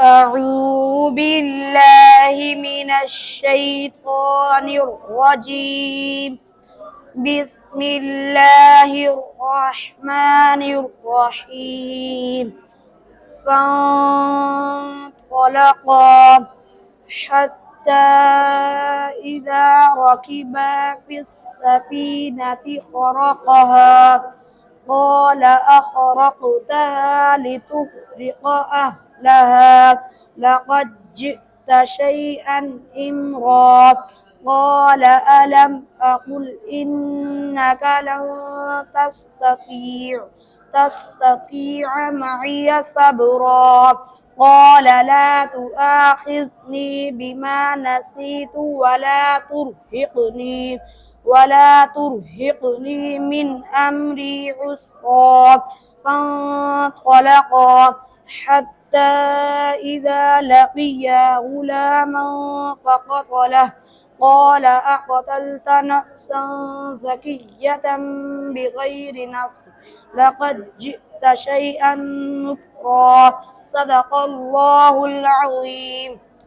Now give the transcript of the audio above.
أعوذ بالله من الشيطان الرجيم. بسم الله الرحمن الرحيم. فانطلقا حتى إذا ركبا في السفينة خرقها قال أخرقتها لتغرق أهلها لقد جئت شيئا إمرا. قال ألم أقل إنك لن تستطيع معي صبرا. قال لا تؤاخذني بما نسيت ولا ترهقني من أمري عسرا. فانطلقا حتى إذا لقيا غلاما فقتله قال أقتلت نفسا زكية بغير نفس لقد جئت شيئا نكرا. صدق الله العظيم.